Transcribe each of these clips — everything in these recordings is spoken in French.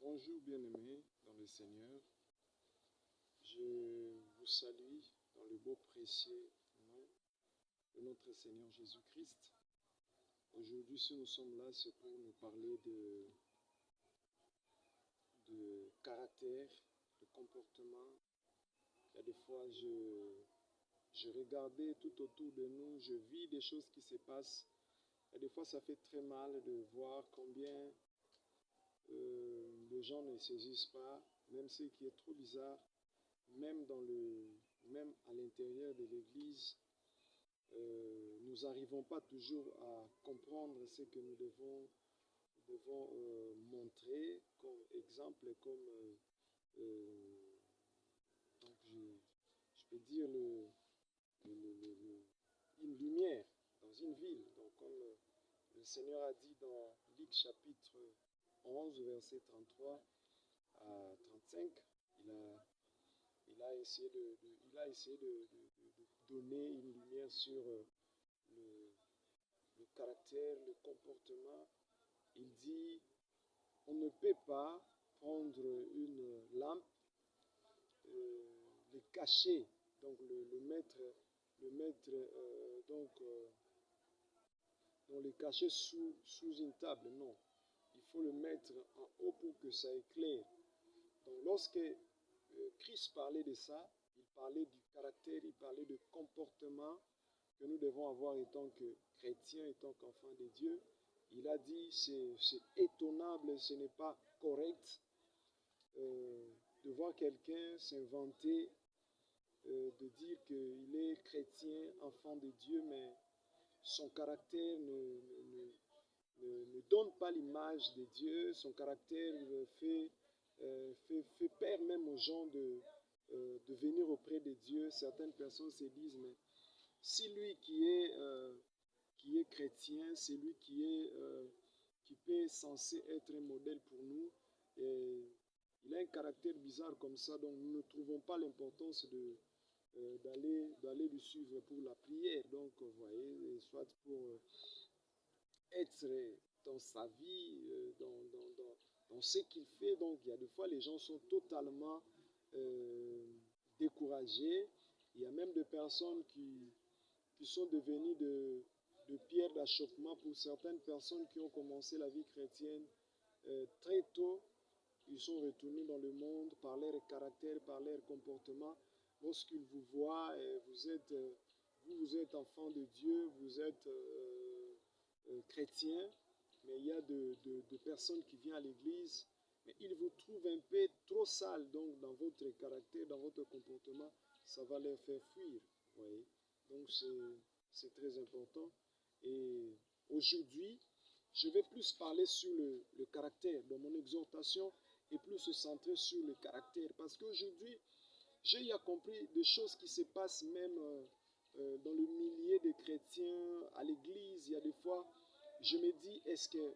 Bonjour bien-aimés dans le Seigneur. Je vous salue dans le beau précieux nom de notre Seigneur Jésus-Christ. Aujourd'hui, si nous sommes là, c'est pour nous parler de caractère, de comportement. Il y a des fois, je regardais tout autour de nous, je vis des choses qui se passent. Et des fois, ça fait très mal de voir combien les gens ne saisissent pas, même ce qui est trop bizarre, même à l'intérieur de l'Église, nous n'arrivons pas toujours à comprendre ce que nous devons montrer comme exemple, comme donc je peux dire une lumière dans une ville. Donc comme le Seigneur a dit dans Luc chapitre 11, verset 33 à 35, il a essayé de donner une lumière sur le caractère, le comportement. Il dit, on ne peut pas prendre une lampe, le cacher, donc le mettre le cacher sous une table, non. Il faut le mettre en haut pour que ça éclaire. Donc lorsque Christ parlait de ça, il parlait du caractère, il parlait du comportement que nous devons avoir étant que chrétiens, étant qu'enfants de Dieu. Il a dit, c'est étonnable, ce n'est pas correct de voir quelqu'un s'inventer, de dire qu'il est chrétien, enfant de Dieu, mais son caractère ne donne pas l'image de Dieu. Son caractère fait peur même aux gens de venir auprès de Dieu. Certaines personnes se disent, mais si lui qui est chrétien, c'est lui qui est censé être un modèle pour nous, et il a un caractère bizarre comme ça, donc nous ne trouvons pas l'importance d'aller lui suivre pour la prière. Donc, vous voyez, soit pour être dans sa vie, dans ce qu'il fait. Donc, il y a des fois, les gens sont totalement découragés. Il y a même des personnes qui sont devenues de pierres d'achoppement pour certaines personnes qui ont commencé la vie chrétienne très tôt. Ils sont retournés dans le monde par leur caractère, par leur comportement. Lorsqu'ils vous voient, vous êtes enfant de Dieu, vous êtes chrétien, mais il y a de personnes qui viennent à l'église, mais ils vous trouvent un peu trop sale, donc dans votre caractère, dans votre comportement, ça va les faire fuir. Voyez. Donc c'est très important. Et aujourd'hui, je vais plus parler sur le caractère. Dans mon exhortation et plus se centrer sur le caractère. Parce qu'aujourd'hui, j'ai compris des choses qui se passent même dans le milieu des chrétiens, à l'église. Il y a des fois, je me dis, est-ce que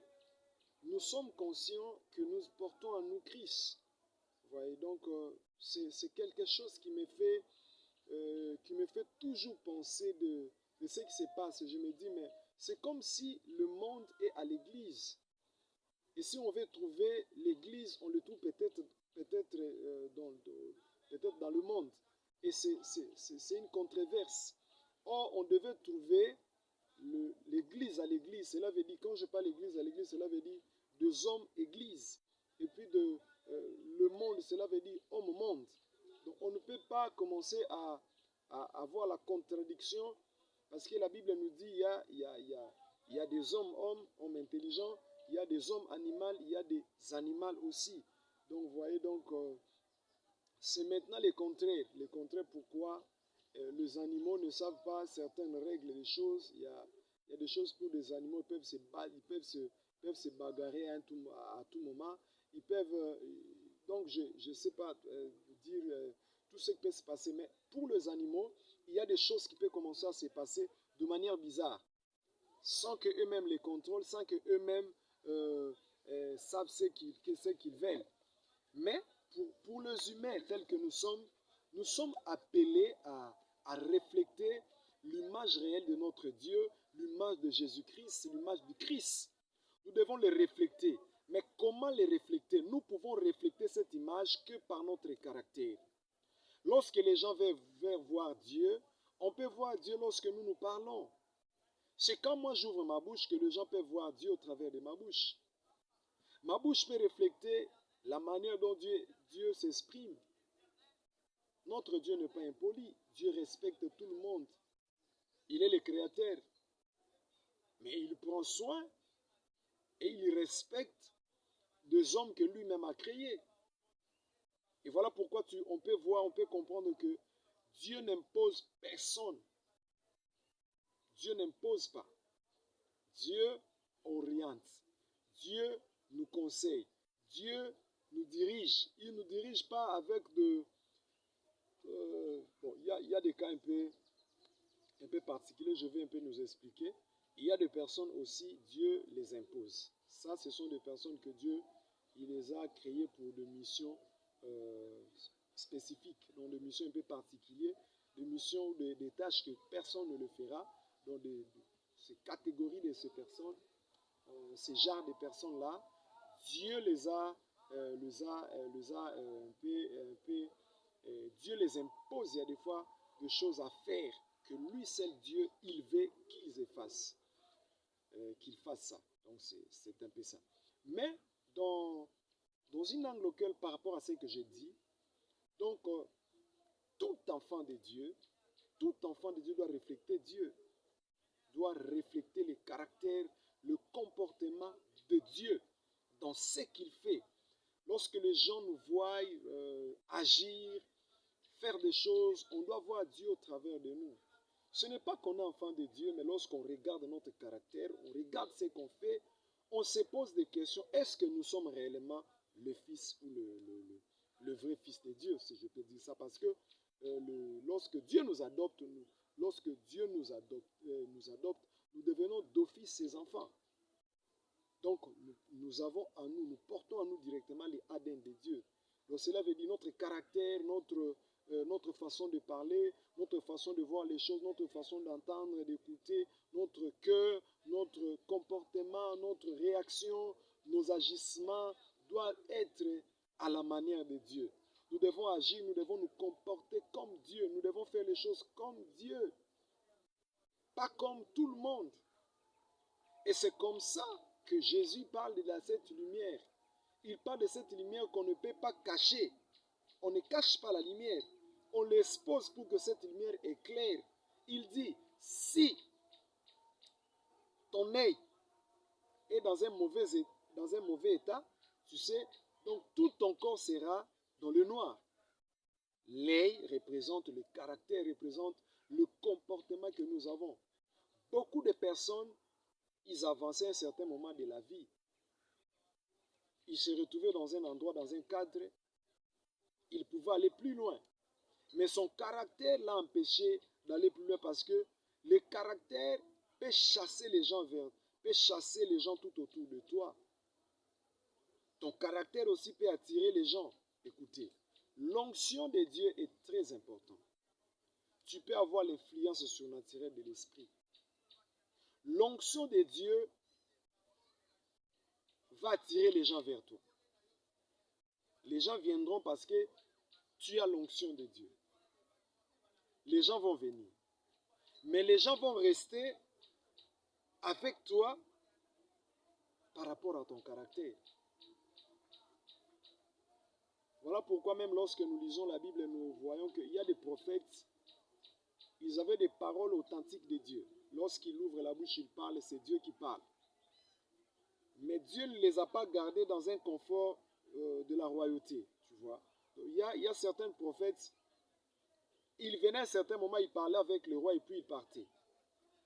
nous sommes conscients que nous portons en nous Christ? Vous voyez, donc c'est quelque chose qui me fait toujours penser de ce qui se passe. Je me dis, mais c'est comme si le monde est à l'église. Et si on veut trouver l'église, on le trouve peut-être dans le monde. Et c'est une controverse. Or, on devait trouver l'église à l'église. Cela veut dire, quand je parle d'église à l'église, cela veut dire deux hommes église. Et puis le monde, cela veut dire homme au monde. Donc on ne peut pas commencer à avoir la contradiction, parce que la Bible nous dit il y a des hommes intelligents, il y a des hommes animaux, il y a des animaux aussi. Donc vous voyez, donc c'est maintenant les contraires. Les contraires, pourquoi les animaux ne savent pas certaines règles des choses. Il y a des choses pour des animaux, ils peuvent se bagarrer à tout moment. Ils peuvent, donc je ne sais pas dire tout ce qui peut se passer, mais pour les animaux, il y a des choses qui peuvent commencer à se passer de manière bizarre, sans qu'eux-mêmes les contrôlent, sans qu'eux-mêmes savent ce qu'ils veulent. Mais pour les humains tels que nous sommes appelés à refléter l'image réelle de notre Dieu, l'image de Jésus-Christ, l'image du Christ. Nous devons les refléter. Mais comment les refléter? Nous pouvons pouvons refléter cette image que par notre caractère. Lorsque les gens veulent voir Dieu, on peut voir Dieu lorsque nous nous parlons. C'est quand moi j'ouvre ma bouche que les gens peuvent voir Dieu au travers de ma bouche. Ma bouche peut refléter la manière dont Dieu s'exprime. Notre Dieu n'est pas impoli. Dieu respecte tout le monde. Il est le créateur. Mais il prend soin et il respecte des hommes que lui-même a créés. Et voilà pourquoi on peut comprendre que Dieu n'impose personne. Dieu n'impose pas. Dieu oriente. Dieu nous conseille. Dieu nous dirige. Il ne nous dirige pas avec de... bon, il y a des cas un peu particuliers, je vais un peu nous expliquer. Il y a des personnes aussi, Dieu les impose. Ça, ce sont des personnes que Dieu, il les a créées pour des missions spécifiques, donc des missions un peu particulières, des missions, des tâches que personne ne le fera, donc ces catégories de ces personnes, ces genres de personnes-là, Dieu Dieu les impose. Il y a des fois des choses à faire que lui seul Dieu, il veut qu'ils fassent, qu'ils fassent ça. Donc c'est un peu ça. Mais dans une angle auquel, par rapport à ce que j'ai dit, donc tout enfant de Dieu doit refléter Dieu, doit refléter le caractère, le comportement de Dieu dans ce qu'il fait. Lorsque les gens nous voient agir, faire des choses, on doit voir Dieu au travers de nous. Ce n'est pas qu'on est enfant de Dieu, mais lorsqu'on regarde notre caractère, on regarde ce qu'on fait, on se pose des questions. Est-ce que nous sommes réellement le fils ou le vrai fils de Dieu, si je peux dire ça? Parce que lorsque Dieu nous adopte, nous devenons d'office ses enfants. Donc, nous portons en nous directement les ADN de Dieu. Donc, cela veut dire notre caractère, notre façon de parler, notre façon de voir les choses, notre façon d'entendre et d'écouter, notre cœur, notre comportement, notre réaction, nos agissements doivent être à la manière de Dieu. Nous devons agir, nous devons nous comporter comme Dieu, nous devons faire les choses comme Dieu, pas comme tout le monde. Et c'est comme ça que Jésus parle de cette lumière. Il parle de cette lumière qu'on ne peut pas cacher. On ne cache pas la lumière. On l'expose pour que cette lumière éclaire. Il dit, si ton œil est dans un mauvais état, tu sais, donc tout ton corps sera dans le noir. L'œil représente le caractère, représente le comportement que nous avons. Beaucoup de personnes, ils avançaient à un certain moment de la vie. Ils se retrouvaient dans un endroit, dans un cadre, ils pouvaient aller plus loin. Mais son caractère l'a empêché d'aller plus loin parce que le caractère peut chasser les gens tout autour de toi. Ton caractère aussi peut attirer les gens. Écoutez, l'onction de Dieu est très importante. Tu peux avoir l'influence surnaturelle de l'esprit. L'onction de Dieu va attirer les gens vers toi. Les gens viendront parce que tu as l'onction de Dieu. Les gens vont venir. Mais les gens vont rester avec toi par rapport à ton caractère. Voilà pourquoi même lorsque nous lisons la Bible, nous voyons qu'il y a des prophètes, ils avaient des paroles authentiques de Dieu. Lorsqu'ils ouvrent la bouche, ils parlent, c'est Dieu qui parle. Mais Dieu ne les a pas gardés dans un confort de la royauté, tu vois. Il y a certains prophètes, ils venaient à un certain moment, ils parlaient avec le roi et puis ils partaient.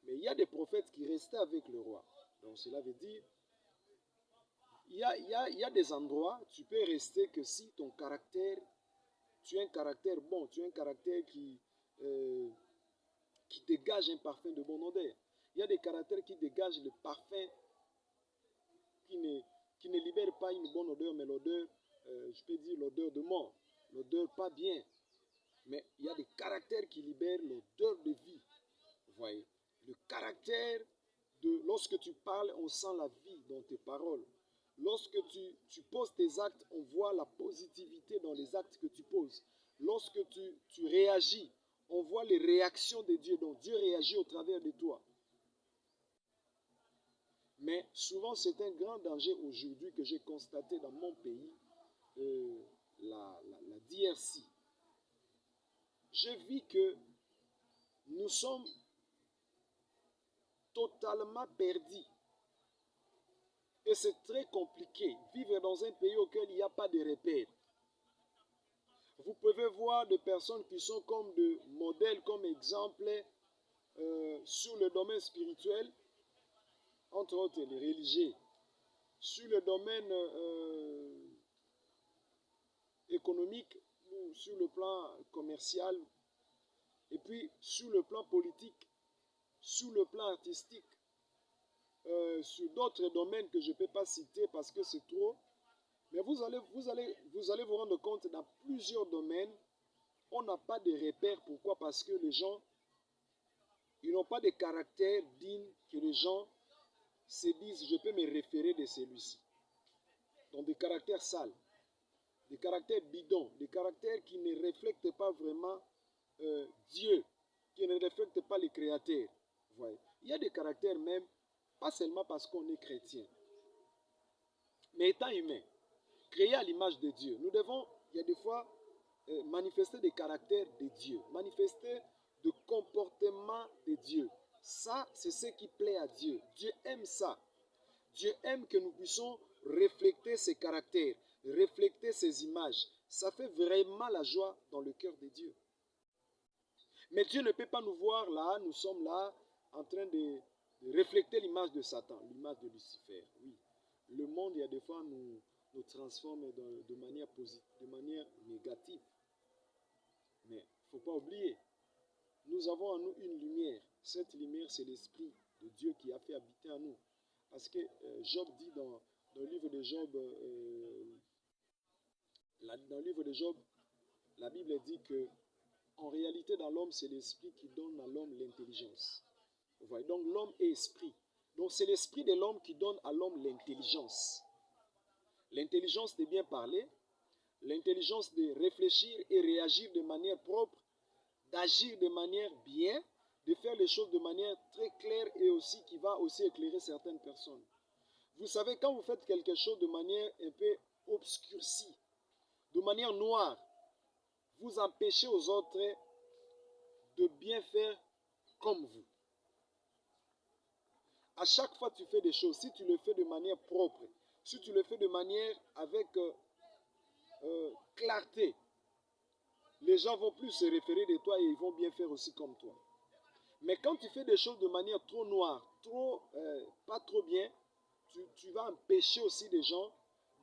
Mais il y a des prophètes qui restaient avec le roi. Donc cela veut dire, il y a des endroits, tu peux rester que si ton caractère, tu as un caractère bon, tu as un caractère qui dégage un parfum de bonne odeur. Il y a des caractères qui dégagent le parfum, qui ne libèrent pas une bonne odeur, mais l'odeur, je peux dire l'odeur de mort, l'odeur pas bien. Mais il y a des caractères qui libèrent l'odeur de vie. Vous voyez, le caractère de, lorsque tu parles, on sent la vie dans tes paroles. Lorsque tu poses tes actes, on voit la positivité dans les actes que tu poses. Lorsque tu réagis, on voit les réactions de Dieu. Donc Dieu réagit au travers de toi. Mais souvent, c'est un grand danger aujourd'hui que j'ai constaté dans mon pays, la DRC. Je vis que nous sommes totalement perdus. Et c'est très compliqué, vivre dans un pays auquel il n'y a pas de repères. Vous pouvez voir des personnes qui sont comme des modèles, comme exemple sur le domaine spirituel, entre autres les religieux, sur le domaine économique ou sur le plan commercial, et puis sur le plan politique, sur le plan artistique, sur d'autres domaines que je ne peux pas citer parce que c'est trop. Mais vous allez vous rendre compte, dans plusieurs domaines, on n'a pas de repères. Pourquoi? Parce que les gens, ils n'ont pas de caractère digne que les gens se disent, je peux me référer de celui-ci. Donc des caractères sales, des caractères bidons, des caractères qui ne reflètent pas vraiment Dieu, qui ne reflètent pas les créateurs. Voyez. Il y a des caractères même, pas seulement parce qu'on est chrétien, mais étant humain, créé à l'image de Dieu. Nous devons, il y a des fois, manifester des caractères de Dieu, manifester des comportements de Dieu. Ça, c'est ce qui plaît à Dieu. Dieu aime ça. Dieu aime que nous puissions refléter ses caractères, refléter ses images. Ça fait vraiment la joie dans le cœur de Dieu. Mais Dieu ne peut pas nous voir là, nous sommes là en train de refléter l'image de Satan, l'image de Lucifer. Oui, le monde, il y a des fois, nous transforme de manière positive, de manière négative. Mais il ne faut pas oublier, nous avons en nous une lumière. Cette lumière, c'est l'Esprit de Dieu qui a fait habiter en nous. Parce que Job dit dans le livre de Job, dans le livre de Job, la Bible dit que en réalité, dans l'homme, c'est l'Esprit qui donne à l'homme l'intelligence. Vous voyez, donc l'homme est esprit. Donc c'est l'Esprit de l'homme qui donne à l'homme l'intelligence. L'intelligence de bien parler, l'intelligence de réfléchir et réagir de manière propre, d'agir de manière bien, de faire les choses de manière très claire et aussi qui va aussi éclairer certaines personnes. Vous savez, quand vous faites quelque chose de manière un peu obscurcie, de manière noire, vous empêchez aux autres de bien faire comme vous. À chaque fois que tu fais des choses, si tu le fais de manière propre, si tu le fais de manière avec clarté, les gens vont plus se référer de toi et ils vont bien faire aussi comme toi. Mais quand tu fais des choses de manière trop noire, pas trop bien, tu vas empêcher aussi des gens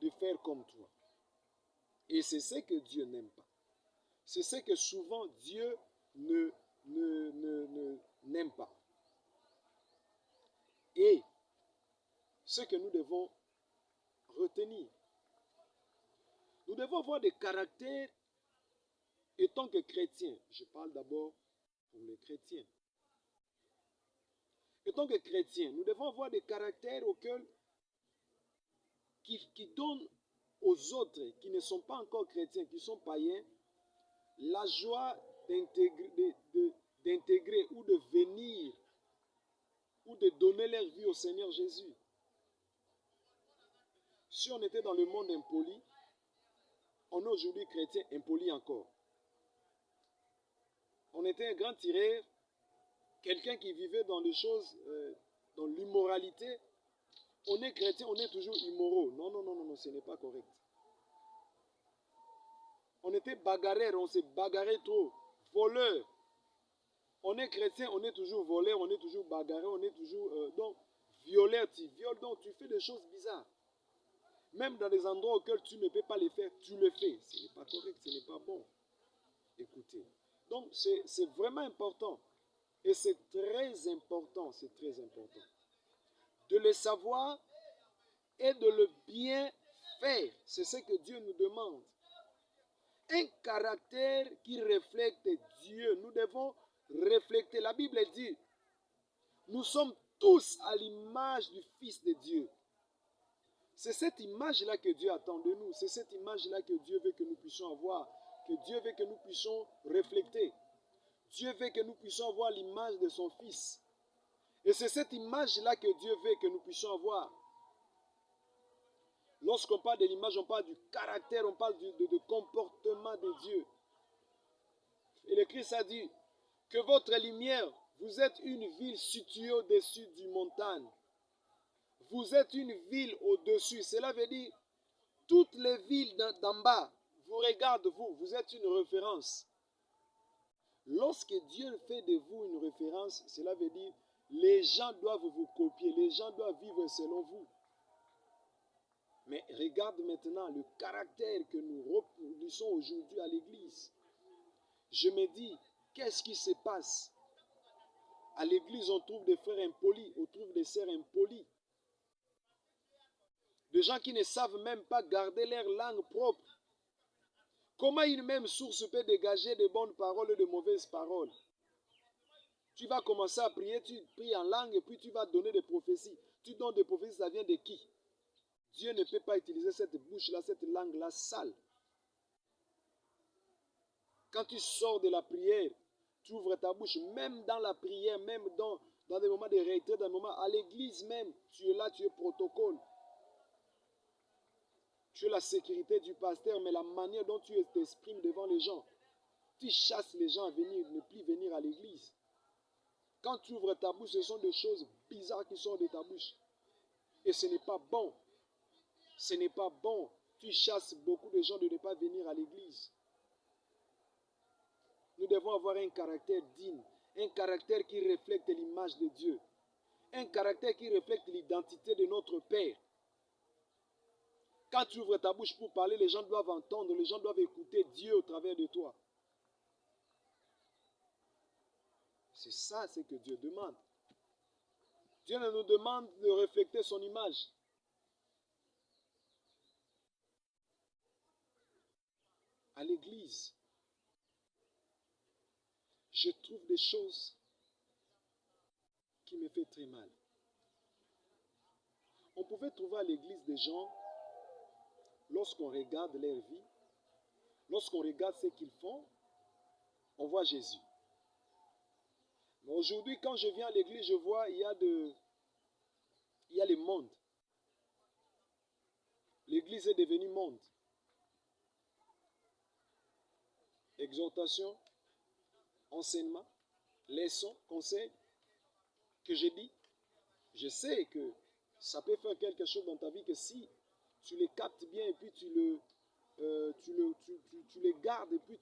de faire comme toi. Et c'est ce que Dieu n'aime pas. C'est ce que souvent Dieu n'aime pas. Et ce que nous devons retenir, nous devons avoir des caractères étant que chrétiens. Je parle d'abord pour les chrétiens. Étant que chrétiens, nous devons avoir des caractères qui donnent aux autres qui ne sont pas encore chrétiens, qui sont païens, la joie d'intégrer ou de venir ou de donner leur vie au Seigneur Jésus. Si on était dans le monde impoli, on est aujourd'hui chrétien impoli encore. On était un grand tireur, quelqu'un qui vivait dans les choses, dans l'immoralité. On est chrétien, on est toujours immoraux. Non, non, non, non, non, ce n'est pas correct. On était bagarreurs, on s'est bagarré trop. Voleurs. On est chrétien, on est toujours voleur, on est toujours bagarré, on est toujours donc violeur, tu violes, donc tu fais des choses bizarres. Même dans des endroits auxquels tu ne peux pas les faire, tu le fais. Ce n'est pas correct, ce n'est pas bon. Écoutez. Donc c'est vraiment important. Et c'est très important, de le savoir et de le bien faire. C'est ce que Dieu nous demande. Un caractère qui reflète Dieu. Nous devons refléter. La Bible dit, nous sommes tous à l'image du Fils de Dieu. C'est cette image-là que Dieu attend de nous. C'est cette image-là que Dieu veut que nous puissions avoir, que Dieu veut que nous puissions refléter. Dieu veut que nous puissions avoir l'image de son Fils. Et c'est cette image-là que Dieu veut que nous puissions avoir. Lorsqu'on parle de l'image, on parle du caractère, on parle du comportement de Dieu. Et le Christ a dit que votre lumière, vous êtes une ville située au-dessus d'une montagne. Vous êtes une ville au-dessus. Cela veut dire toutes les villes d'en bas vous regardent vous. Vous êtes une référence. Lorsque Dieu fait de vous une référence, cela veut dire les gens doivent vous copier. Les gens doivent vivre selon vous. Mais regarde maintenant le caractère que nous reproduisons aujourd'hui à l'église. Je me dis, qu'est-ce qui se passe? À l'église, on trouve des frères impolis, on trouve des sœurs impolies. Des gens qui ne savent même pas garder leur langue propre. Comment une même source peut dégager de bonnes paroles et de mauvaises paroles? Tu vas commencer à prier, tu pries en langue et puis tu vas donner des prophéties. Tu donnes des prophéties, ça vient de qui? Dieu ne peut pas utiliser cette bouche-là, cette langue-là sale. Quand tu sors de la prière, tu ouvres ta bouche, même dans la prière, même dans des moments de retrait, dans des moments à l'église même, tu es là, tu es protocole. Tu es la sécurité du pasteur, mais la manière dont tu t'exprimes devant les gens, tu chasses les gens à venir, ne plus venir à l'église. Quand tu ouvres ta bouche, ce sont des choses bizarres qui sortent de ta bouche. Et ce n'est pas bon. Ce n'est pas bon. Tu chasses beaucoup de gens de ne pas venir à l'église. Nous devons avoir un caractère digne, un caractère qui reflète l'image de Dieu, un caractère qui reflète l'identité de notre Père. Quand tu ouvres ta bouche pour parler, les gens doivent entendre, les gens doivent écouter Dieu au travers de toi. C'est ça ce que Dieu demande. Dieu nous demande de refléter son image. À l'église, je trouve des choses qui me font très mal. On pouvait trouver à l'église des gens, lorsqu'on regarde leur vie, lorsqu'on regarde ce qu'ils font, on voit Jésus. Mais aujourd'hui, quand je viens à l'église, je vois, il y a le monde. L'église est devenue monde. Exhortation, enseignement, leçon, conseil, que je dis. Je sais que ça peut faire quelque chose dans ta vie que si tu les captes bien et puis tu les gardes et puis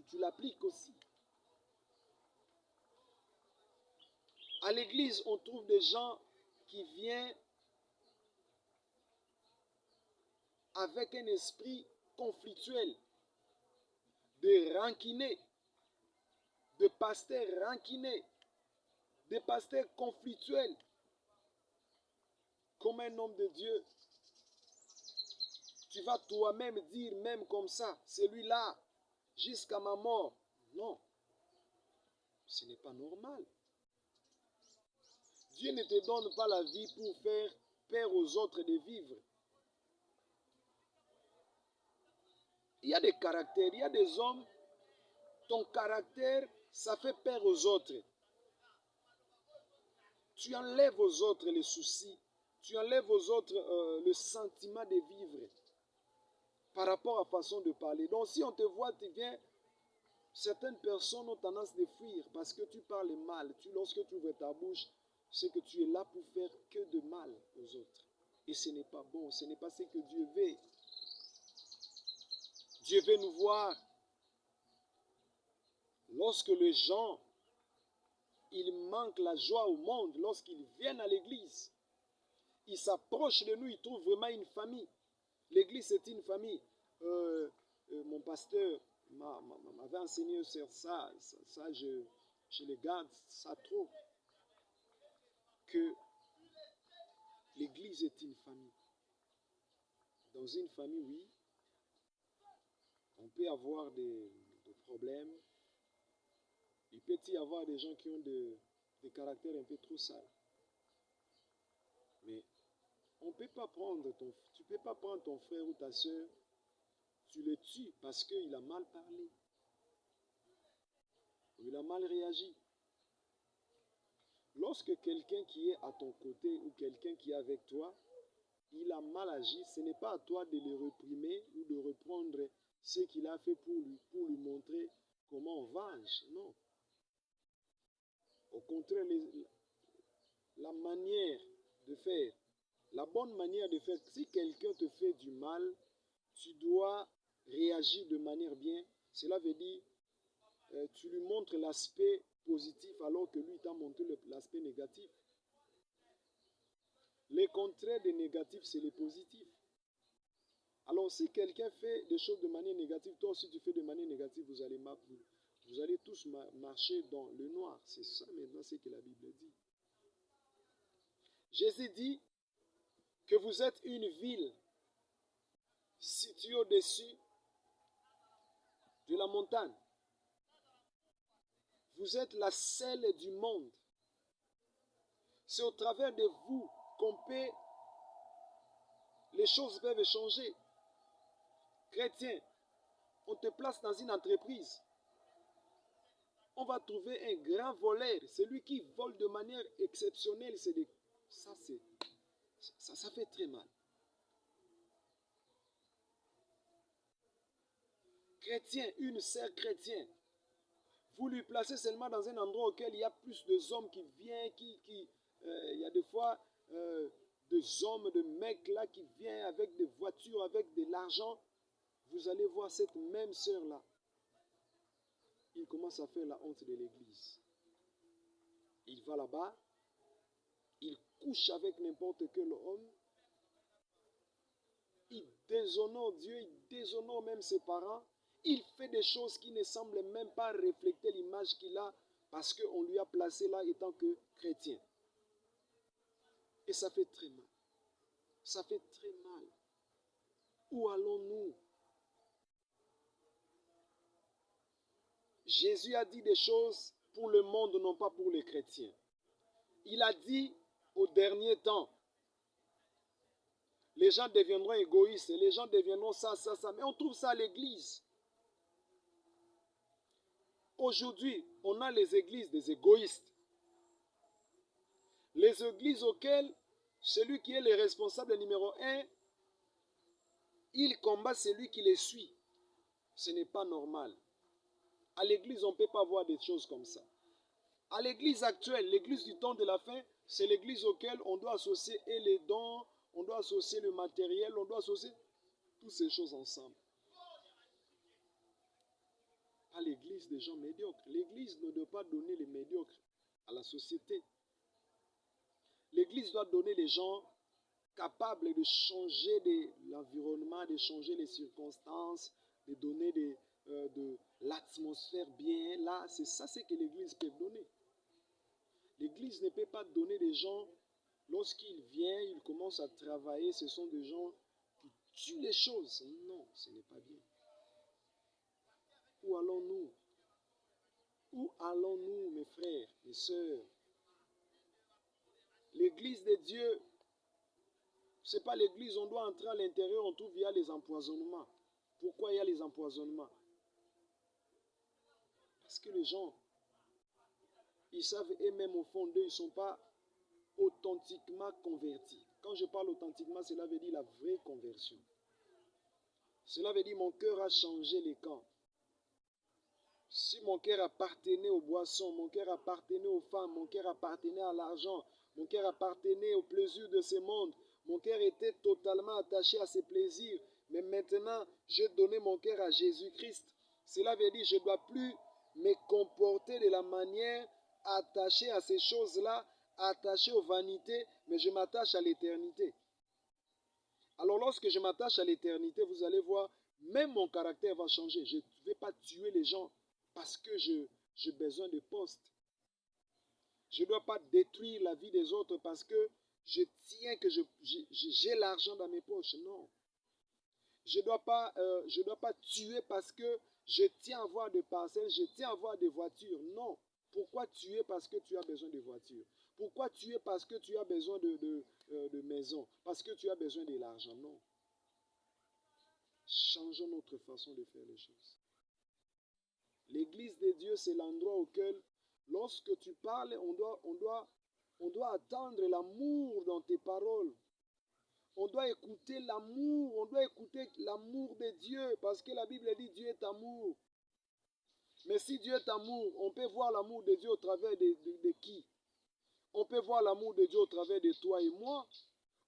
tu l'appliques aussi. À l'église, on trouve des gens qui viennent avec un esprit conflictuel, de rancunier, de pasteurs rancuniers, de pasteurs conflictuels. Comme un homme de Dieu, tu vas toi-même dire, même comme ça, celui-là, jusqu'à ma mort. Non, ce n'est pas normal. Dieu ne te donne pas la vie pour faire peur aux autres de vivre. Il y a des caractères, il y a des hommes, ton caractère, ça fait peur aux autres. Tu enlèves aux autres les soucis, tu enlèves aux autres le sentiment de vivre par rapport à la façon de parler. Donc si on te voit, tu viens, certaines personnes ont tendance de fuir parce que tu parles mal. Lorsque tu ouvres ta bouche, c'est que tu es là pour faire que de mal aux autres. Et ce n'est pas bon, ce n'est pas ce que Dieu veut. Dieu veut nous voir. Lorsque les gens, ils manquent la joie au monde, lorsqu'ils viennent à l'église, ils s'approchent de nous, ils trouvent vraiment une famille. L'église, c'est une famille. Mon pasteur m'avait enseigné sur ça. Ça je le garde, ça trop. Que l'église est une famille. Dans une famille, oui, on peut avoir des problèmes. Il peut y avoir des gens qui ont des caractères un peu trop sales. Mais On peut pas prendre tu ne peux pas prendre ton frère ou ta soeur, tu le tues parce qu'il a mal parlé, ou il a mal réagi. Lorsque quelqu'un qui est à ton côté ou quelqu'un qui est avec toi, il a mal agi, ce n'est pas à toi de le réprimer ou de reprendre ce qu'il a fait pour lui montrer comment on venge. Non. Au contraire, la manière de faire, la bonne manière de faire, si quelqu'un te fait du mal, tu dois réagir de manière bien. Cela veut dire, tu lui montres l'aspect positif alors que lui t'a montré l'aspect négatif. Le contraire des négatifs, c'est le positif. Alors si quelqu'un fait des choses de manière négative, toi aussi tu fais de manière négative, vous allez tous marcher dans le noir. C'est ça maintenant ce que la Bible dit. Jésus dit que vous êtes une ville située au-dessus de la montagne. Vous êtes la sel du monde. C'est au travers de vous qu'on peut, les choses peuvent changer. Chrétien, on te place dans une entreprise. On va trouver un grand voleur. Celui qui vole de manière exceptionnelle, ça fait très mal. Chrétien, une sœur chrétienne, vous lui placez seulement dans un endroit auquel il y a plus de hommes qui viennent, il y a des fois des hommes, de mecs là qui viennent avec des voitures, avec de l'argent. Vous allez voir cette même sœur-là. Il commence à faire la honte de l'église. Il va là-bas, il couche avec n'importe quel homme, il déshonore Dieu, il déshonore même ses parents, il fait des choses qui ne semblent même pas refléter l'image qu'il a parce qu'on lui a placé là étant que chrétien. Et ça fait très mal. Ça fait très mal. Où allons-nous? Jésus a dit des choses pour le monde, non pas pour les chrétiens. Il a dit au dernier temps, les gens deviendront égoïstes, les gens deviendront ça. Mais on trouve ça à l'église. Aujourd'hui, on a les églises des égoïstes. Les églises auxquelles celui qui est le responsable numéro 1, il combat celui qui les suit. Ce n'est pas normal. À l'église, on ne peut pas voir des choses comme ça. À l'église actuelle, l'église du temps de la fin, c'est l'église auquel on doit associer et les dons, on doit associer le matériel, on doit associer toutes ces choses ensemble. Pas l'église des gens médiocres. L'église ne doit pas donner les médiocres à la société. L'église doit donner les gens capables de changer l'environnement, de changer les circonstances, de donner de l'atmosphère bien. Là, c'est ça ce que l'église peut donner. L'église ne peut pas donner des gens, lorsqu'ils viennent, ils commencent à travailler, ce sont des gens qui tuent les choses. Non, ce n'est pas bien. Où allons-nous? Où allons-nous, mes frères, mes sœurs? L'église de Dieu, ce n'est pas l'église, on doit entrer à l'intérieur, on trouve il y a les empoisonnements. Pourquoi il y a les empoisonnements? Parce que les gens, ils savent eux-mêmes au fond d'eux, ils ne sont pas authentiquement convertis. Quand je parle authentiquement, cela veut dire la vraie conversion. Cela veut dire mon cœur a changé les camps. Si mon cœur appartenait aux boissons, mon cœur appartenait aux femmes, mon cœur appartenait à l'argent, mon cœur appartenait au plaisir de ce monde, mon cœur était totalement attaché à ces plaisirs, mais maintenant, j'ai donné mon cœur à Jésus-Christ. Cela veut dire que je ne dois plus me comporter de la manière attachée à ces choses-là, attachée aux vanités, mais je m'attache à l'éternité. Alors lorsque je m'attache à l'éternité, vous allez voir, même mon caractère va changer. Je ne vais pas tuer les gens parce que j'ai besoin de poste. Je ne dois pas détruire la vie des autres parce que je tiens que j'ai l'argent dans mes poches. Non. Je ne dois pas tuer parce que je tiens à avoir des parcelles, je tiens à avoir des voitures. Non. Pourquoi tuer parce que tu as besoin de voitures? Pourquoi tuer parce que tu as besoin de maison, parce que tu as besoin de l'argent? Non. Changeons notre façon de faire les choses. L'église de Dieu, c'est l'endroit auquel, lorsque tu parles, on doit attendre l'amour dans tes paroles. On doit écouter l'amour, on doit écouter l'amour de Dieu, parce que la Bible dit Dieu est amour. Mais si Dieu est amour, on peut voir l'amour de Dieu au travers de qui? On peut voir l'amour de Dieu au travers de toi et moi.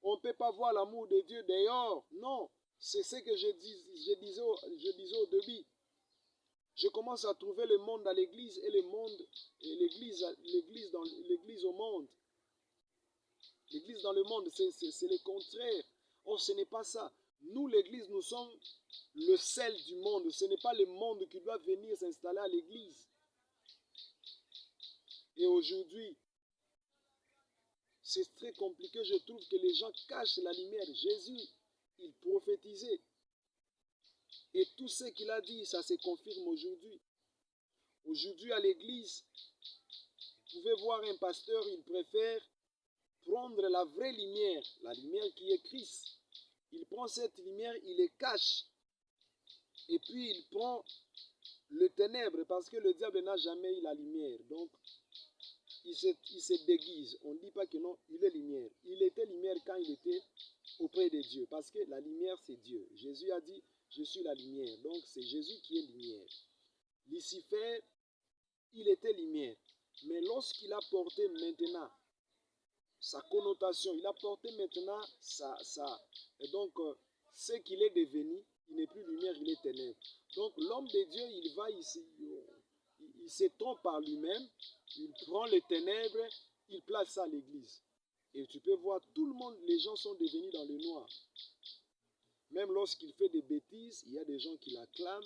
On ne peut pas voir l'amour de Dieu dehors. Non, c'est ce que je disais au début. Je commence à trouver le monde à l'église et le monde et l'église au monde. L'église dans le monde, c'est le contraire. Or, ce n'est pas ça. Nous, l'église, nous sommes le sel du monde. Ce n'est pas le monde qui doit venir s'installer à l'église. Et aujourd'hui, c'est très compliqué. Je trouve que les gens cachent la lumière. Jésus, il prophétisait. Et tout ce qu'il a dit, ça se confirme aujourd'hui. Aujourd'hui, à l'église, vous pouvez voir un pasteur, il préfère prendre la vraie lumière, la lumière qui est Christ. Il prend cette lumière, il les cache. Et puis il prend le ténèbre, parce que le diable n'a jamais eu la lumière. Donc, il se déguise. On ne dit pas que non, il est lumière. Il était lumière quand il était auprès de Dieu. Parce que la lumière, c'est Dieu. Jésus a dit, je suis la lumière. Donc, c'est Jésus qui est lumière. Lucifer, il était lumière. Mais lorsqu'il a porté maintenant sa connotation, il a porté maintenant et donc, ce qu'il est devenu, il n'est plus lumière, il est ténèbres. Donc, l'homme de Dieu, il va ici, il se trompe par lui-même, il prend les ténèbres, il place ça à l'église. Et tu peux voir, tout le monde, les gens sont devenus dans le noir. Même lorsqu'il fait des bêtises, il y a des gens qui l'acclament.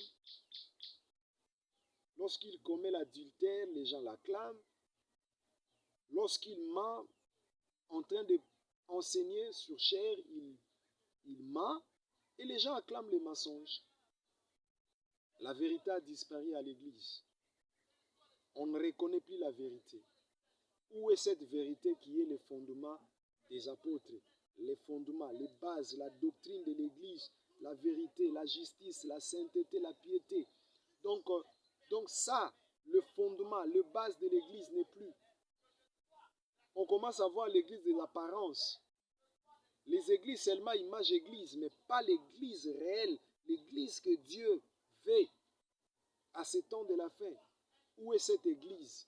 Lorsqu'il commet l'adultère, les gens l'acclament. Lorsqu'il ment, en train d'enseigner sur chair, il ment et les gens acclament les mensonges. La vérité a disparu à l'église. On ne reconnaît plus la vérité. Où est cette vérité qui est le fondement des apôtres? Les fondements, les bases, la doctrine de l'église, la vérité, la justice, la sainteté, la piété. Donc ça, le fondement, le base de l'église n'est plus. On commence à voir l'église des apparences. Les églises seulement image église, mais pas l'église réelle, l'église que Dieu veut à ce temps de la fin. Où est cette église?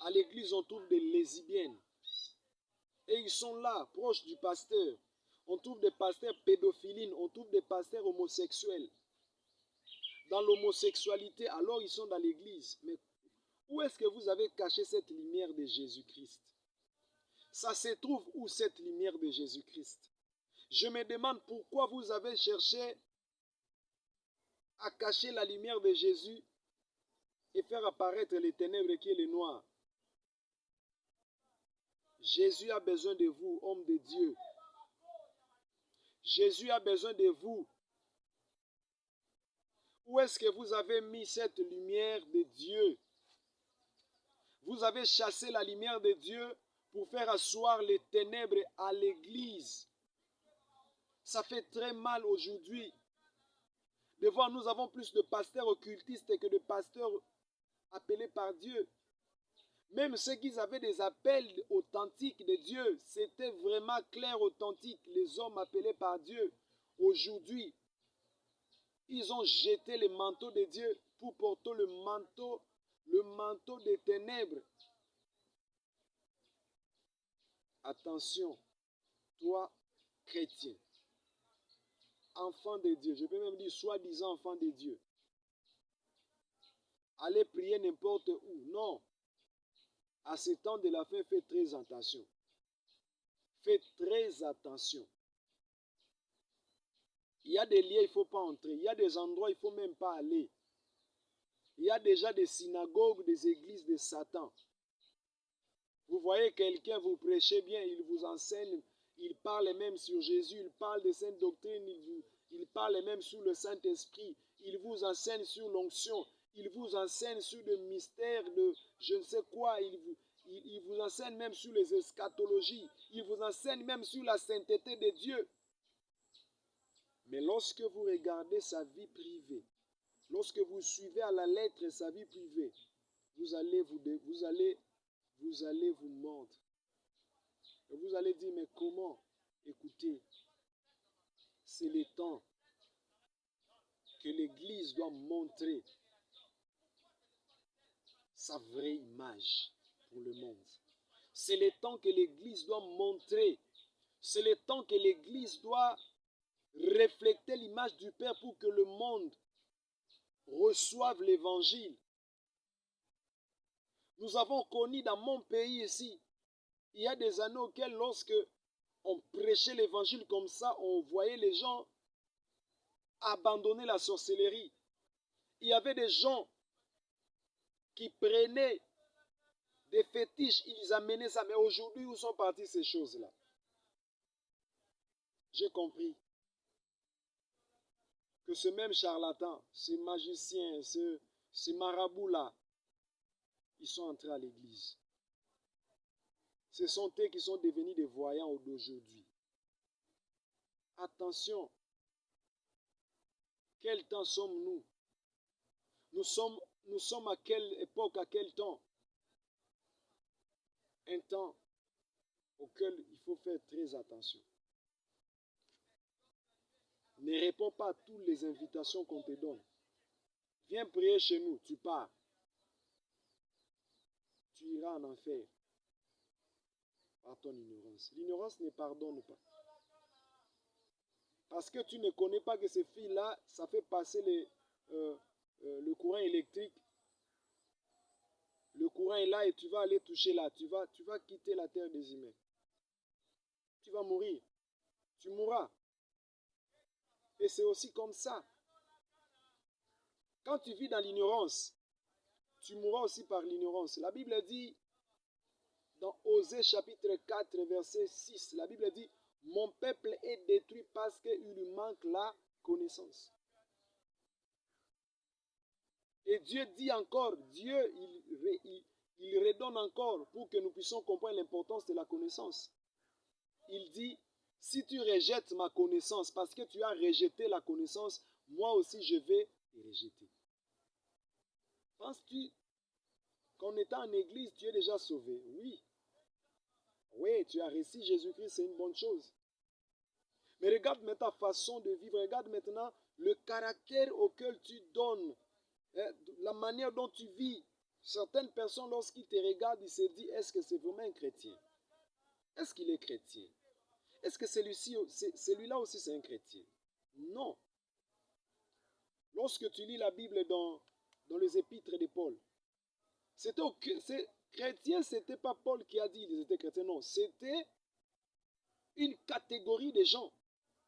À l'église, on trouve des lesbiennes. Et ils sont là, proches du pasteur. On trouve des pasteurs pédophilines, on trouve des pasteurs homosexuels. Dans l'homosexualité, alors ils sont dans l'église. Mais où est-ce que vous avez caché cette lumière de Jésus-Christ? Ça se trouve où cette lumière de Jésus-Christ? Je me demande pourquoi vous avez cherché à cacher la lumière de Jésus et faire apparaître les ténèbres qui est le noir. Jésus a besoin de vous, homme de Dieu. Jésus a besoin de vous. Où est-ce que vous avez mis cette lumière de Dieu? Vous avez chassé la lumière de Dieu pour faire asseoir les ténèbres à l'église. Ça fait très mal aujourd'hui. Devant nous avons plus de pasteurs occultistes que de pasteurs appelés par Dieu. Même ceux qui avaient des appels authentiques de Dieu, c'était vraiment clair, authentique, les hommes appelés par Dieu. Aujourd'hui, ils ont jeté le manteau de Dieu pour porter le manteau des ténèbres. Attention, toi, chrétien, enfant de Dieu, je peux même dire soi-disant enfant de Dieu, allez prier n'importe où. Non. À ce temps de la fin, faites très attention. Faites très attention. Il y a des lieux, il ne faut pas entrer. Il y a des endroits, il ne faut même pas aller. Il y a déjà des synagogues, des églises de Satan. Vous voyez quelqu'un, vous prêchez bien, il vous enseigne, il parle même sur Jésus, il parle de sainte doctrine, il parle même sur le Saint-Esprit, il vous enseigne sur l'onction, il vous enseigne sur le mystère de je ne sais quoi, il vous enseigne même sur les eschatologies. Il vous enseigne même sur la sainteté de Dieu. Mais lorsque vous regardez sa vie privée, lorsque vous suivez à la lettre sa vie privée, vous allez vous mordre. Et vous allez dire, mais comment? Écoutez, c'est le temps que l'Église doit montrer sa vraie image pour le monde. C'est le temps que l'Église doit montrer. C'est le temps que l'Église doit refléter l'image du Père pour que le monde reçoive l'Évangile. Nous avons connu dans mon pays ici, il y a des années auxquelles lorsque on prêchait l'Évangile comme ça, on voyait les gens abandonner la sorcellerie. Il y avait des gens qui prenaient des fétiches, ils amenaient ça. Mais aujourd'hui, où sont parties ces choses-là? J'ai compris que ce même charlatan, ce magicien, ce marabout-là, ils sont entrés à l'église. Ce sont eux qui sont devenus des voyants d'aujourd'hui. Attention, quel temps sommes-nous? Nous sommes à quelle époque, à quel temps? Un temps auquel il faut faire très attention. Ne réponds pas à toutes les invitations qu'on te donne. Viens prier chez nous, tu pars. Tu iras en enfer par ton ignorance. L'ignorance ne pardonne pas. Parce que tu ne connais pas que ces filles-là, ça fait passer le courant électrique. Le courant est là et tu vas aller toucher là. Tu vas quitter la terre des humains. Tu vas mourir. Tu mourras. Et c'est aussi comme ça. Quand tu vis dans l'ignorance, tu mourras aussi par l'ignorance. La Bible dit, dans Osée chapitre 4, verset 6, la Bible dit, « Mon peuple est détruit parce qu'il lui manque la connaissance. » Et Dieu dit encore, Dieu, il redonne encore pour que nous puissions comprendre l'importance de la connaissance. Il dit, si tu rejettes ma connaissance parce que tu as rejeté la connaissance, moi aussi je vais te rejeter. Penses-tu qu'en étant en église, tu es déjà sauvé? Oui. Oui, tu as reçu Jésus-Christ, c'est une bonne chose. Mais regarde maintenant ta façon de vivre, regarde maintenant le caractère auquel tu donnes, la manière dont tu vis. Certaines personnes, lorsqu'ils te regardent, ils se disent, est-ce que c'est vraiment un chrétien? Est-ce qu'il est chrétien? Est-ce que celui-là aussi c'est un chrétien? Non. Lorsque tu lis la Bible dans les épîtres de Paul, chrétien, ce n'était pas Paul qui a dit qu'ils étaient chrétiens, non. C'était une catégorie de gens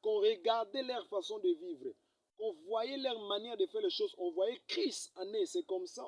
qu'on regardait leur façon de vivre, qu'on voyait leur manière de faire les choses, on voyait Christ en eux. C'est comme ça